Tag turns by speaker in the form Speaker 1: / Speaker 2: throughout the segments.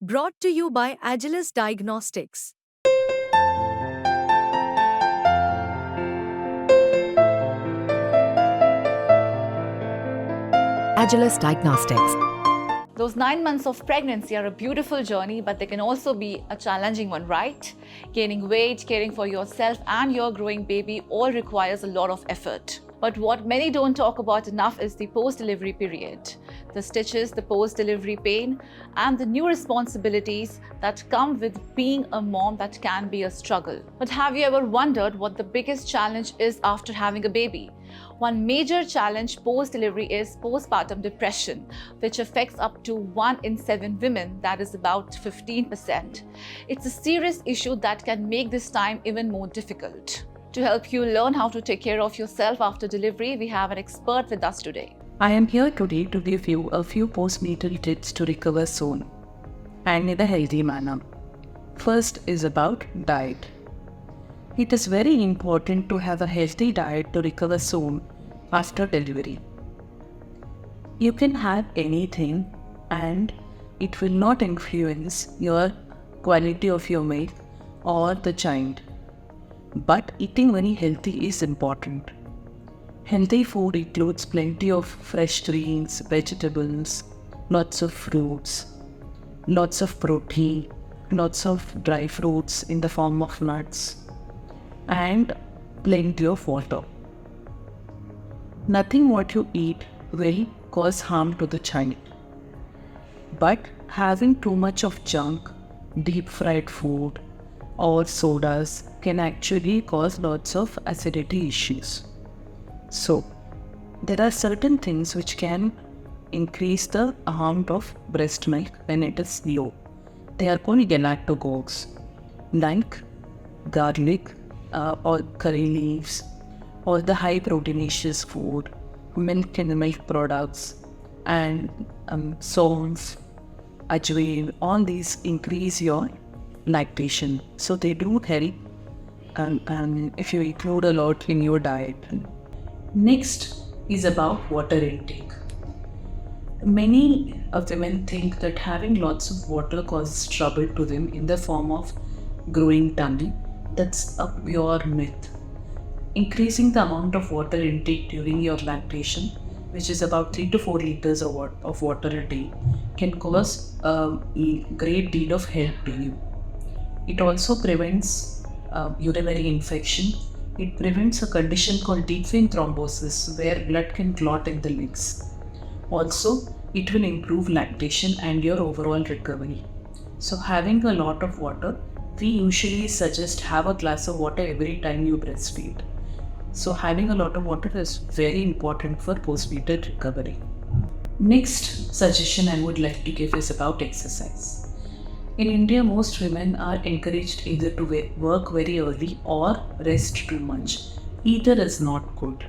Speaker 1: Brought to you by Agilus Diagnostics.
Speaker 2: Agilus Diagnostics.
Speaker 3: Those 9 months of pregnancy are a beautiful journey, but they can also be a challenging one, right? Gaining weight, caring for yourself and your growing baby all requires a lot of effort. But what many don't talk about enough is the post-delivery period. The stitches, the post-delivery pain, and the new responsibilities that come with being a mom that can be a struggle. But have you ever wondered what the biggest challenge is after having a baby? One major challenge post-delivery is postpartum depression, which affects up to 1 in 7 women, that is about 15%. It's a serious issue that can make this time even more difficult. To help you learn how to take care of yourself after delivery, we have an expert with us today.
Speaker 4: I am here today to give you a few postnatal tips to recover soon and in a healthy manner. First is about diet. It is very important to have a healthy diet to recover soon after delivery. You can have anything and it will not influence your quality of your milk or the child. But eating very healthy is important. Healthy food includes plenty of fresh greens, vegetables, lots of fruits, lots of protein, lots of dry fruits in the form of nuts, and plenty of water. Nothing what you eat will cause harm to the child. But having too much of junk, deep fried food, or sodas can actually cause lots of acidity issues. So, there are certain things which can increase the amount of breast milk when it is low. They are called galactogogues, like garlic or curry leaves, or the high proteinaceous food, milk and milk products, and salts, ajwain. All these increase your lactation, so they do help if you include a lot in your diet. Next is about water intake. Many of women think that having lots of water causes trouble to them in the form of growing tummy. That's a pure myth. Increasing the amount of water intake during your lactation, which is about 3 to 4 liters of water a day, can cause a great deal of help to you. It also prevents urinary infection. It prevents a condition called deep vein thrombosis, where blood can clot in the legs. Also, it will improve lactation and your overall recovery. So having a lot of water, we usually suggest have a glass of water every time you breastfeed. So having a lot of water is very important for postnatal recovery. Next suggestion I would like to give is about exercise. In India, most women are encouraged either to work very early or rest too much. Either is not good.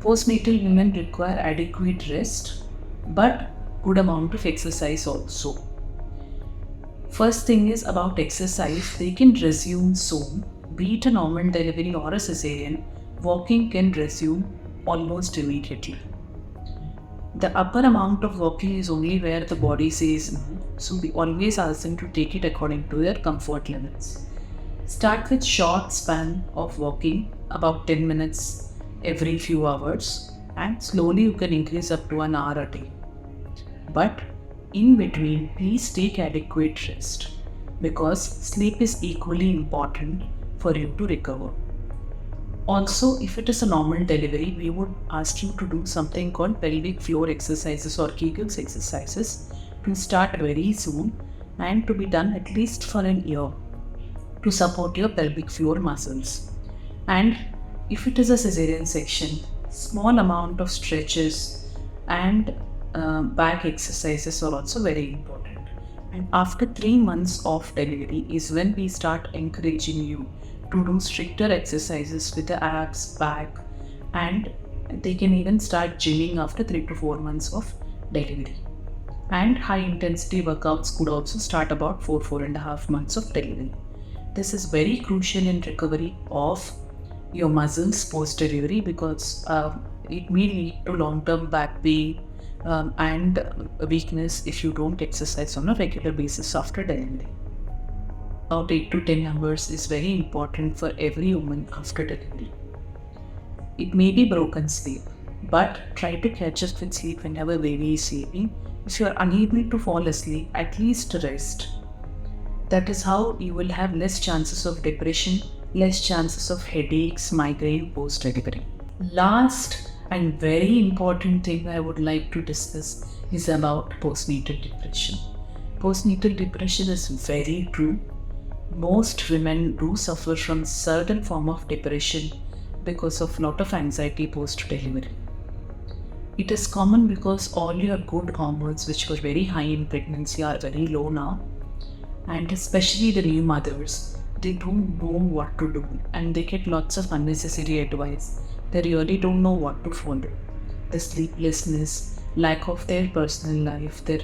Speaker 4: Postnatal women require adequate rest, but good amount of exercise also. First thing is about exercise. They can resume soon. Be it a normal delivery or a cesarean, walking can resume almost immediately. The upper amount of walking is only where the body says no, so we always ask them to take it according to their comfort levels. Start with short span of walking, about 10 minutes every few hours, and slowly you can increase up to an hour a day. But in between, please take adequate rest, because sleep is equally important for you to recover. Also, if it is a normal delivery, we would ask you to do something called pelvic floor exercises or Kegels exercises to start very soon and to be done at least for an year to support your pelvic floor muscles. And if it is a cesarean section, small amount of stretches and back exercises are also very important. And after 3 months of delivery is when we start encouraging you to do stricter exercises with the abs, back, and they can even start gymming after 3 to 4 months of delivery. And high intensity workouts could also start about 4.5 months of delivery. This is very crucial in recovery of your muscles post delivery, because it may lead to long-term back pain, and weakness if you don't exercise on a regular basis after delivery. About 8 to 10 hours is very important for every woman after delivery. It may be broken sleep, but try to catch up with sleep whenever baby is sleeping. If you are unable to fall asleep, at least rest. That is how you will have less chances of depression, less chances of headaches, migraine post-delivery. Last and very important thing I would like to discuss is about postnatal depression. Postnatal depression is very true. Most women do suffer from certain form of depression because of lot of anxiety post-delivery. It is common because all your good hormones, which were very high in pregnancy, are very low now. And especially the new mothers, they don't know what to do and they get lots of unnecessary advice. They really don't know what to follow. The sleeplessness, lack of their personal life, their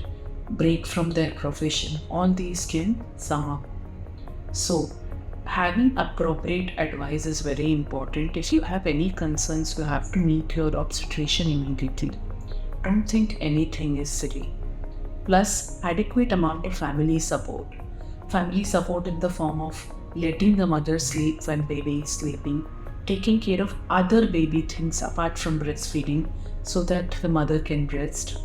Speaker 4: break from their profession, all these can sum up. So, having appropriate advice is very important. If you have any concerns, you have to meet your obstetrician immediately. Don't think anything is silly. Plus, adequate amount of family support. Family support in the form of letting the mother sleep when baby is sleeping, taking care of other baby things apart from breastfeeding so that the mother can rest,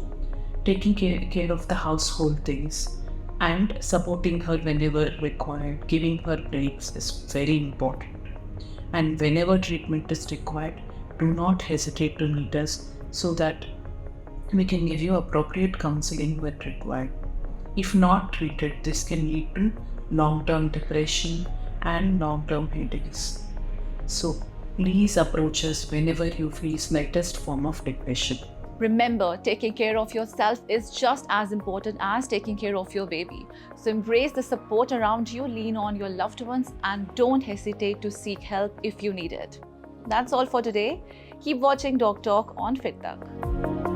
Speaker 4: taking care of the household things, and supporting her whenever required, giving her breaks is very important. And whenever treatment is required, do not hesitate to meet us so that we can give you appropriate counseling when required. If not treated, this can lead to long-term depression and long-term headaches. So please approach us whenever you feel slightest form of depression.
Speaker 3: Remember, taking care of yourself is just as important as taking care of your baby. So embrace the support around you, lean on your loved ones, and don't hesitate to seek help if you need it. That's all for today. Keep watching Doc Talk on fittak.